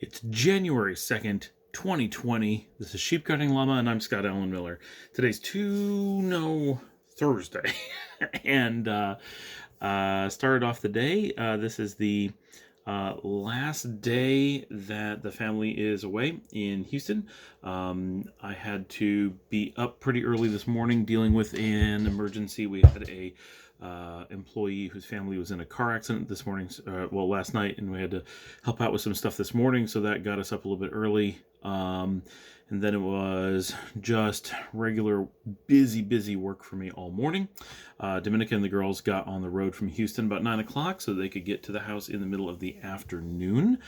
It's January 2nd, 2020. This is Sheep Cutting Llama, and I'm Scott Allen Miller. Today's Thursday. and started off the day. This is the last day that the family is away in Houston. I had to be up pretty early this morning dealing with an emergency. We had a employee whose family was in a car accident this morning, last night, and we had to help out with some stuff this morning, so that got us up a little bit early. And then it was just regular busy work for me all morning. Dominica and the girls got on the road from Houston about 9 o'clock so they could get to the house in the middle of the afternoon.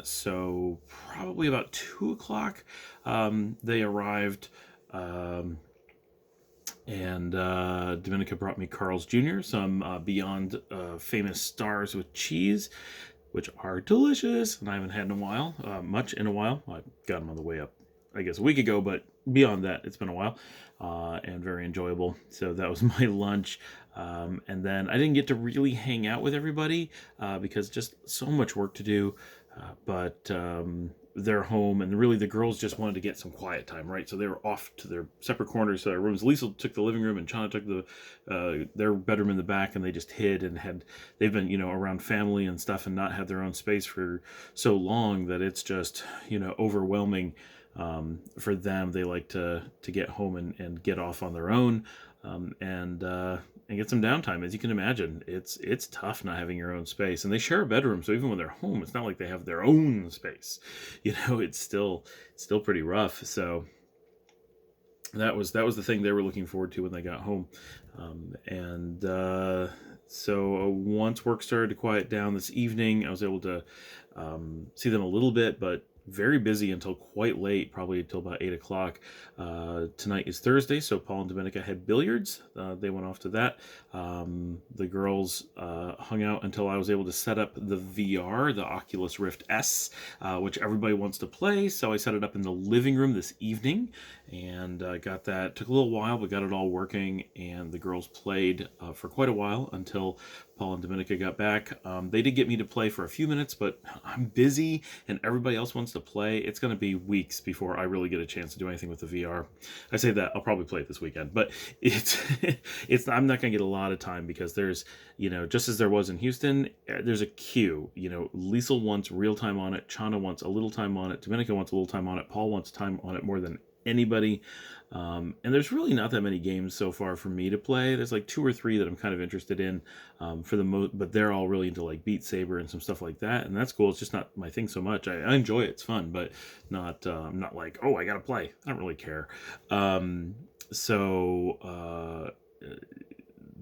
So probably about 2 o'clock they arrived. And Dominica brought me Carl's Jr., some Beyond Famous Stars with cheese, which are delicious, and I haven't had in a while, much in a while. I got them on the way up, I guess, a week ago, but beyond that, it's been a while, and very enjoyable. So that was my lunch. And then I didn't get to really hang out with everybody because just so much work to do, but they're home, and really the girls just wanted to get some quiet time, right? So they were off to their separate corners, their rooms. Lisa took the living room, and Chana took their bedroom in the back, and they just hid and they've been, around family and stuff and not had their own space for so long that it's just, overwhelming for them. They like to get home and get off on their own, and get some downtime. As you can imagine, it's tough not having your own space, and they share a bedroom, so even when they're home, it's not like they have their own space. It's still pretty rough. So that was the thing they were looking forward to when they got home. So once work started to quiet down this evening, I was able to see them a little bit, but very busy until quite late, probably until about 8 o'clock. Tonight is Thursday, so Paul and Dominica had billiards. They went off to that. The girls hung out until I was able to set up the VR, the Oculus Rift S, which everybody wants to play. So I set it up in the living room this evening, and got that. Took a little while, but got it all working, and the girls played for quite a while until Paul and Dominica got back. They did get me to play for a few minutes, but I'm busy and everybody else wants to play. It's going to be weeks before I really get a chance to do anything with the VR. I say that, I'll probably play it this weekend, but I'm not going to get a lot of time because there's, just as there was in Houston, there's a queue. Lisa wants real time on it. Chana wants a little time on it. Dominica wants a little time on it. Paul wants time on it more than anybody. And there's really not that many games so far for me to play. There's like 2 or 3 that I'm kind of interested in for the most, but they're all really into like Beat Saber and some stuff like that, and that's cool. It's just not my thing so much. I enjoy it, it's fun, but not like, oh, I gotta play. I don't really care.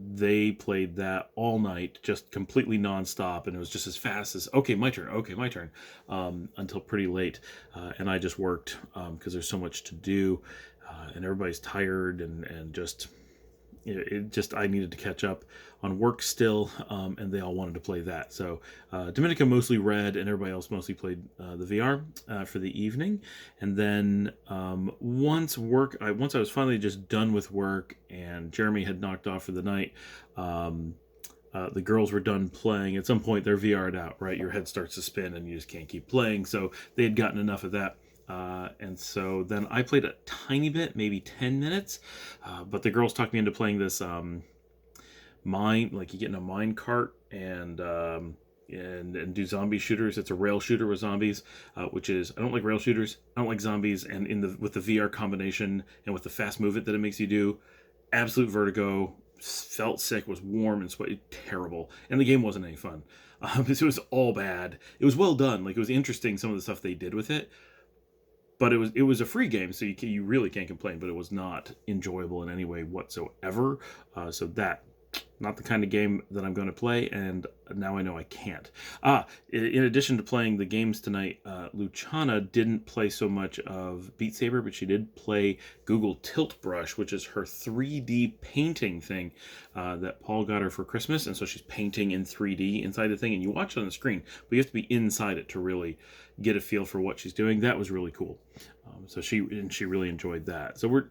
They played that all night, just completely nonstop, and it was just as fast as, okay, my turn, until pretty late. And I just worked because there's so much to do, and everybody's tired, and just, I needed to catch up on work still, and they all wanted to play that. So Dominica mostly read, and everybody else mostly played the VR for the evening. And then once I was finally just done with work, and Jeremy had knocked off for the night, the girls were done playing. At some point, they're VR'd out, right? Your head starts to spin, and you just can't keep playing. So they had gotten enough of that. And so then I played a tiny bit, maybe 10 minutes, but the girls talked me into playing this mine, like you get in a mine cart and do zombie shooters. It's a rail shooter with zombies, which is, I don't like rail shooters, I don't like zombies, and with the VR combination and with the fast movement that it makes you do, absolute vertigo. Felt sick, was warm and sweaty, terrible, and the game wasn't any fun. It was all bad. It was well done, like it was interesting, some of the stuff they did with it. But it was a free game, so you really can't complain. But it was not enjoyable in any way whatsoever. So that, not the kind of game that I'm going to play, and now I know I can't. In addition to playing the games tonight, Luciana didn't play so much of Beat Saber, but she did play Google Tilt Brush, which is her 3D painting thing that Paul got her for Christmas. And so she's painting in 3D inside the thing, and you watch it on the screen, but you have to be inside it to really get a feel for what she's doing. That was really cool. So she really enjoyed that. So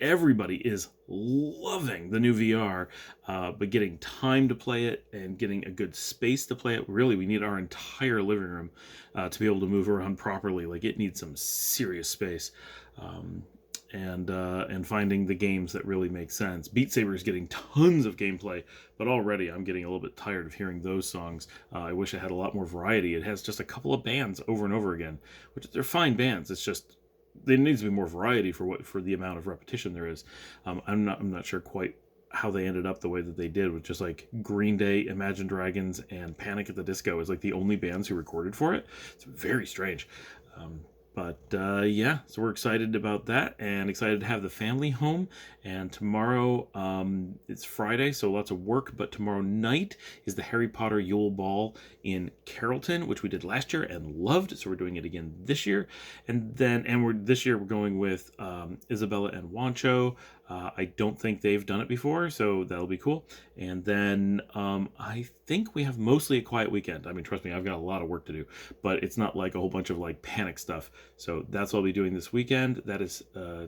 everybody is loving the new VR, but getting time to play it and getting a good space to play it. Really, we need our entire living room to be able to move around properly. Like, it needs some serious space. And finding the games that really make sense. Beat Saber is getting tons of gameplay, but already I'm getting a little bit tired of hearing those songs. I wish it had a lot more variety. It has just a couple of bands over and over again, which they're fine bands. It's just there needs to be more variety for the amount of repetition there is. I'm not sure quite how they ended up the way that they did, with just like Green Day, Imagine Dragons, and Panic at the Disco as like the only bands who recorded for it. It's very strange. Yeah, so we're excited about that and excited to have the family home. And tomorrow, it's Friday, so lots of work, but tomorrow night is the Harry Potter Yule Ball in Carrollton, which we did last year and loved, so we're doing it again this year. This year we're going with Isabella and Wancho. I don't think they've done it before, so that'll be cool. And then I think we have mostly a quiet weekend. I mean, trust me, I've got a lot of work to do, but it's not like a whole bunch of like panic stuff. So that's what I'll be doing this weekend. That is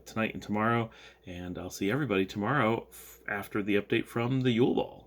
tonight and tomorrow. And I'll see everybody tomorrow after the update from the Yule Ball.